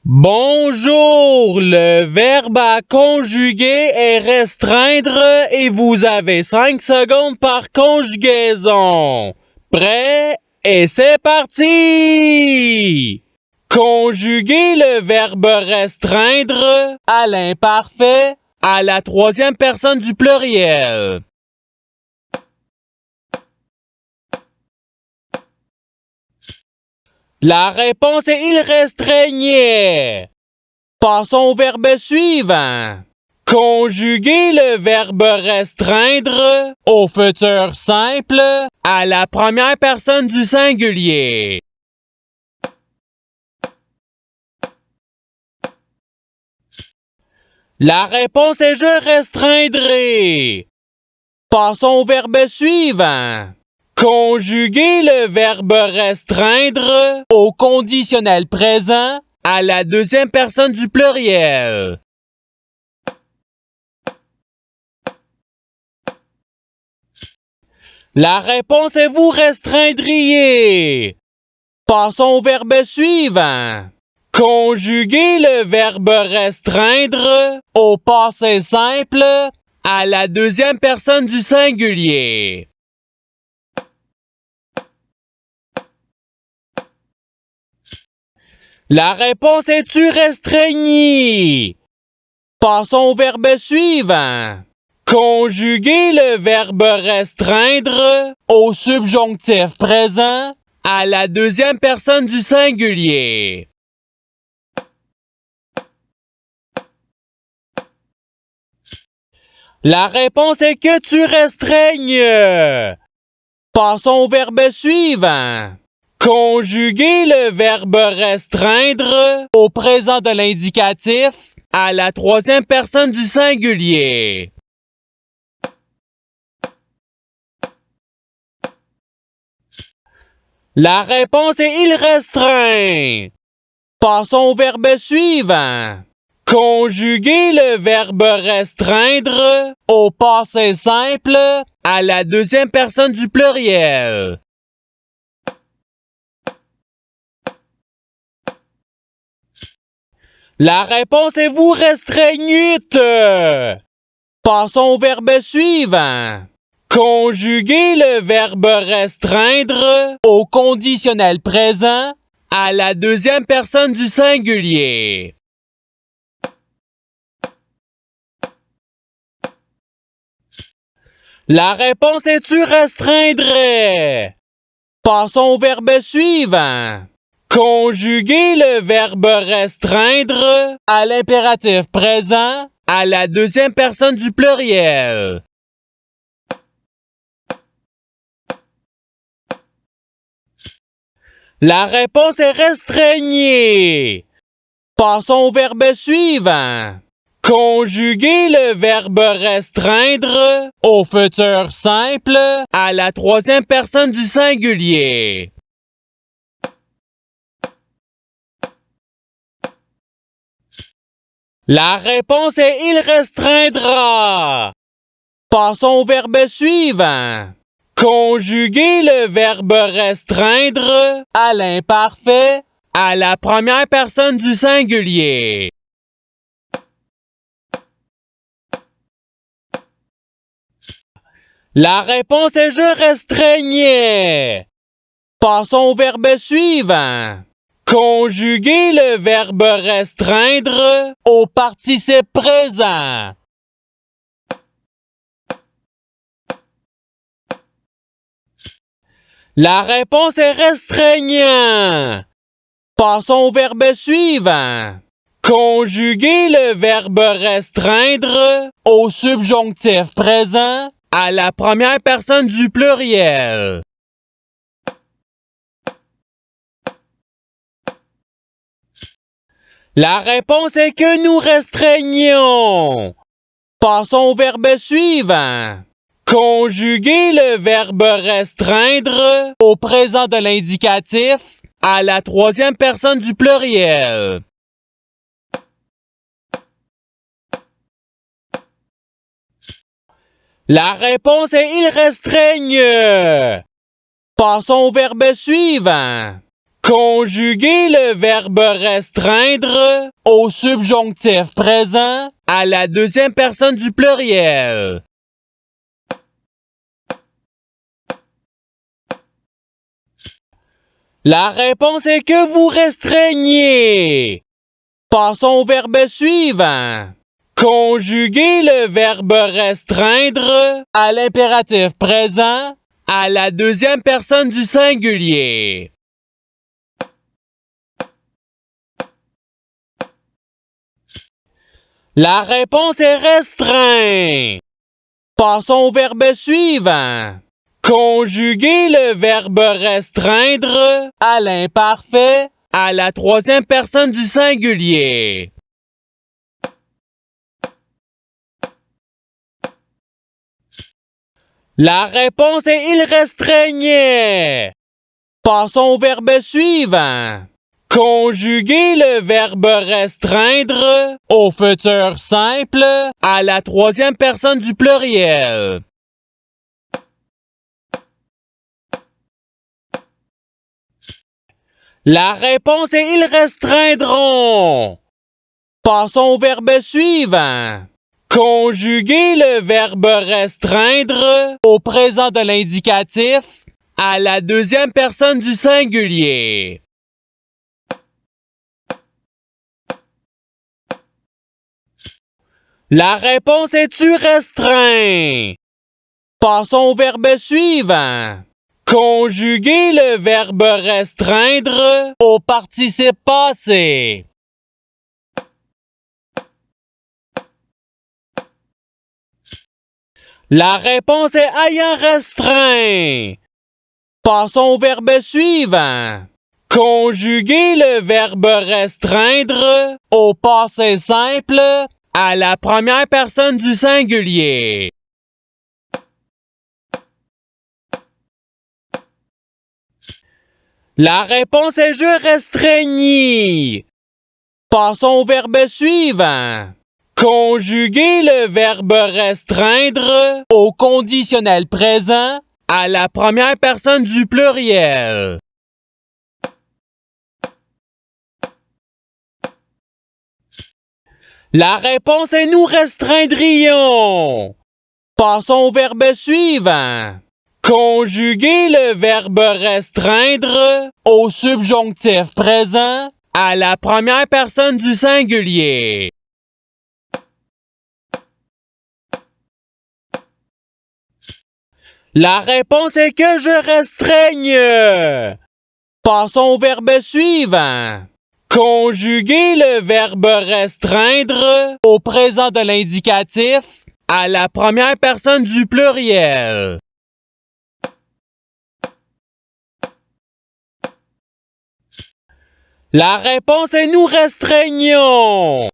Bonjour, le verbe à conjuguer est restreindre et vous avez 5 secondes par conjugaison. Prêt? Et c'est parti! Conjuguer le verbe restreindre à l'imparfait à la troisième personne du pluriel. La réponse est il restreignait. Passons au verbe suivant. Conjuguer le verbe restreindre au futur simple à la première personne du singulier. La réponse est je restreindrai. Passons au verbe suivant. Conjuguer le verbe restreindre au conditionnel présent à la deuxième personne du pluriel. La réponse est vous restreindriez. Passons au verbe suivant. Conjuguer le verbe restreindre au passé simple à la deuxième personne du singulier. La réponse est tu restreignis. Passons au verbe suivant. Conjuguer le verbe restreindre au subjonctif présent à la deuxième personne du singulier. La réponse est que tu restreignes. Passons au verbe suivant. Conjuguer le verbe restreindre au présent de l'indicatif à la troisième personne du singulier. La réponse est il restreint. Passons au verbe suivant. Conjuguer le verbe restreindre au passé simple à la deuxième personne du pluriel. La réponse est vous restreignûtes. Passons au verbe suivant. Conjuguer le verbe restreindre au conditionnel présent à la deuxième personne du singulier. La réponse est tu restreindrais. Passons au verbe suivant. Conjuguer le verbe restreindre à l'impératif présent à la deuxième personne du pluriel. La réponse est restreignée. Passons au verbe suivant. Conjuguer le verbe restreindre au futur simple à la troisième personne du singulier. La réponse est il restreindra. Passons au verbe suivant. Conjuguer le verbe restreindre à l'imparfait à la première personne du singulier. La réponse est je restreignais. Passons au verbe suivant. Conjuguer le verbe restreindre au participe présent. La réponse est restreignant. Passons au verbe suivant. Conjuguer le verbe restreindre au subjonctif présent à la première personne du pluriel. La réponse est que nous restreignons. Passons au verbe suivant. Conjuguer le verbe restreindre au présent de l'indicatif à la troisième personne du pluriel. La réponse est il restreigne. Passons au verbe suivant. Conjuguer le verbe restreindre au subjonctif présent à la deuxième personne du pluriel. La réponse est que vous restreignez. Passons au verbe suivant. Conjuguer le verbe restreindre à l'impératif présent à la deuxième personne du singulier. La réponse est restreint. Passons au verbe suivant. Conjuguer le verbe restreindre à l'imparfait à la troisième personne du singulier. La réponse est il restreignait. Passons au verbe suivant. Conjuguer le verbe restreindre au futur simple à la troisième personne du pluriel. La réponse est ils restreindront. Passons au verbe suivant. Conjuguer le verbe restreindre au présent de l'indicatif à la deuxième personne du singulier. La réponse est tu restreint. Passons au verbe suivant. Conjuguer le verbe restreindre au participe passé. La réponse est ayant restreint. Passons au verbe suivant. Conjuguer le verbe restreindre au passé simple à la première personne du singulier. La réponse est je restreignis. Passons au verbe suivant. Conjuguer le verbe restreindre au conditionnel présent à la première personne du pluriel. La réponse est nous restreindrions. Passons au verbe suivant. Conjuguer le verbe restreindre au subjonctif présent à la première personne du singulier. La réponse est que je restreigne. Passons au verbe suivant. Conjuguer le verbe restreindre au présent de l'indicatif à la première personne du pluriel. La réponse est nous restreignons.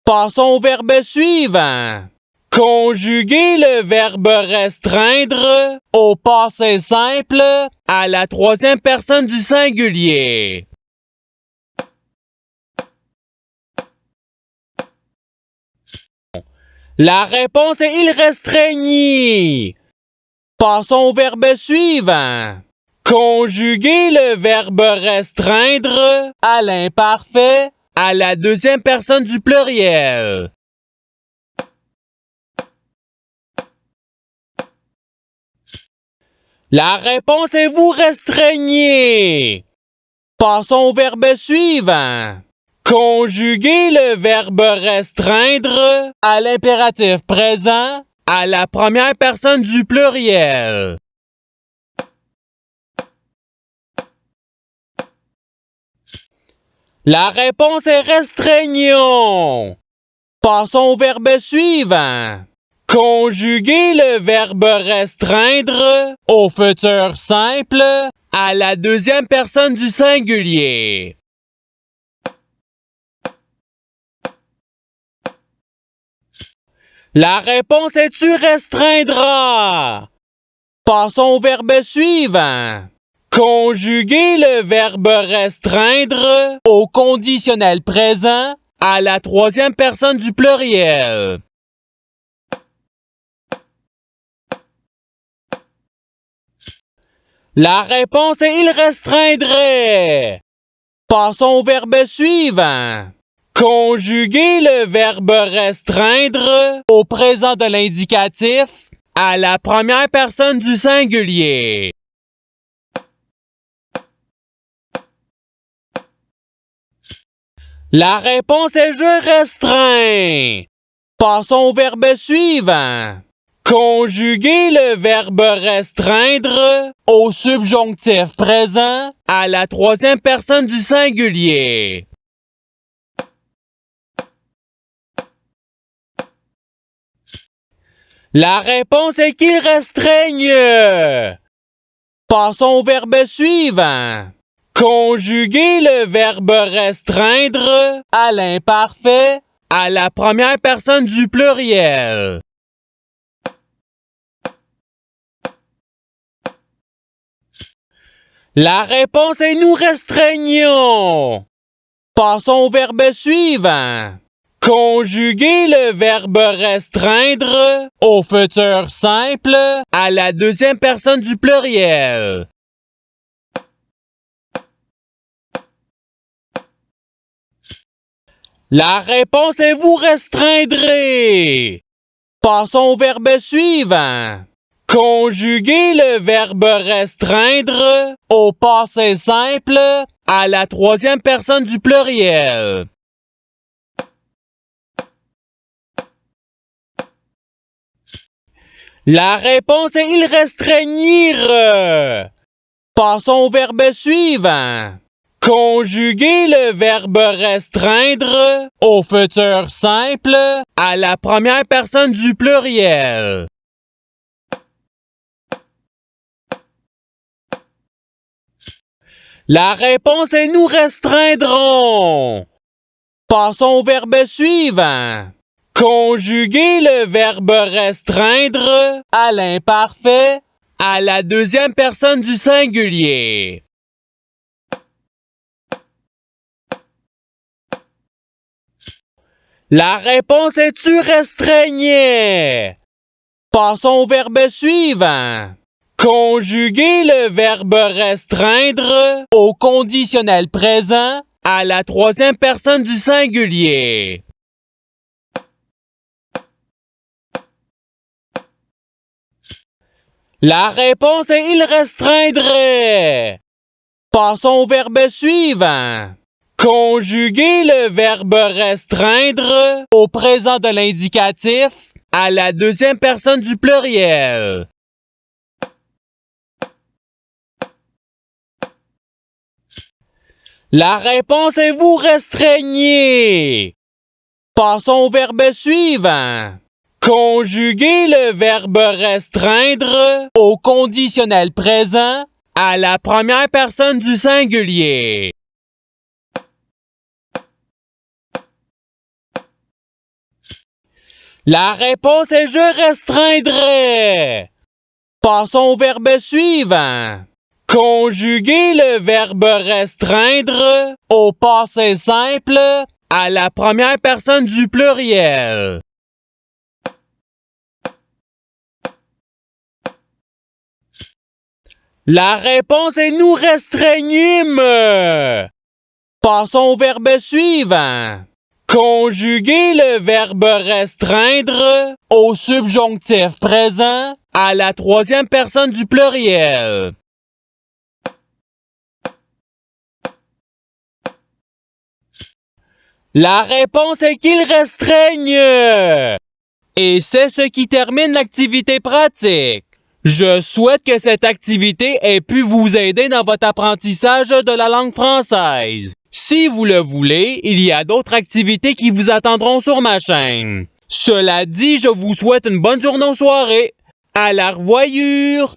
Passons au verbe suivant. Conjuguer le verbe restreindre au passé simple à la troisième personne du singulier. La réponse est il restreignit. Passons au verbe suivant. Conjuguer le verbe restreindre à l'imparfait à la deuxième personne du pluriel. La réponse est vous restreignez. Passons au verbe suivant. Conjuguer le verbe restreindre à l'impératif présent à la première personne du pluriel. La réponse est restreignons. Passons au verbe suivant. Conjuguer le verbe restreindre au futur simple à la deuxième personne du singulier. La réponse est tu restreindras. Passons au verbe suivant. Conjuguer le verbe restreindre au conditionnel présent à la troisième personne du pluriel. La réponse est il restreindrait. Passons au verbe suivant. Conjuguer le verbe restreindre au présent de l'indicatif à la première personne du singulier. La réponse est je restreins. Passons au verbe suivant. Conjuguer le verbe restreindre au subjonctif présent à la troisième personne du singulier. La réponse est qu'il restreigne. Passons au verbe suivant. Conjuguer le verbe restreindre à l'imparfait à la première personne du pluriel. La réponse est nous restreignons. Passons au verbe suivant. Conjuguer le verbe restreindre au futur simple à la deuxième personne du pluriel. La réponse est vous restreindrez. Passons au verbe suivant. Conjuguer le verbe restreindre au passé simple à la troisième personne du pluriel. La réponse est il restreignir. Passons au verbe suivant. Conjuguer le verbe restreindre au futur simple à la première personne du pluriel. La réponse est nous restreindrons. Passons au verbe suivant. Conjuguer le verbe restreindre à l'imparfait à la deuxième personne du singulier. La réponse est tu restreignais. Passons au verbe suivant. Conjuguer le verbe restreindre au conditionnel présent à la troisième personne du singulier. La réponse est il restreindrait. Passons au verbe suivant. Conjuguer le verbe restreindre au présent de l'indicatif à la deuxième personne du pluriel. La réponse est vous restreignez. Passons au verbe suivant. Conjuguer le verbe restreindre au conditionnel présent à la première personne du singulier. La réponse est je restreindrai. Passons au verbe suivant. Conjuguer le verbe restreindre au passé simple à la première personne du pluriel. La réponse est nous restreignîmes. Passons au verbe suivant. Conjuguer le verbe restreindre au subjonctif présent à la troisième personne du pluriel. La réponse est qu'il restreigne. Et c'est ce qui termine l'activité pratique. Je souhaite que cette activité ait pu vous aider dans votre apprentissage de la langue française. Si vous le voulez, il y a d'autres activités qui vous attendront sur ma chaîne. Cela dit, je vous souhaite une bonne journée ou soirée. À la revoyure!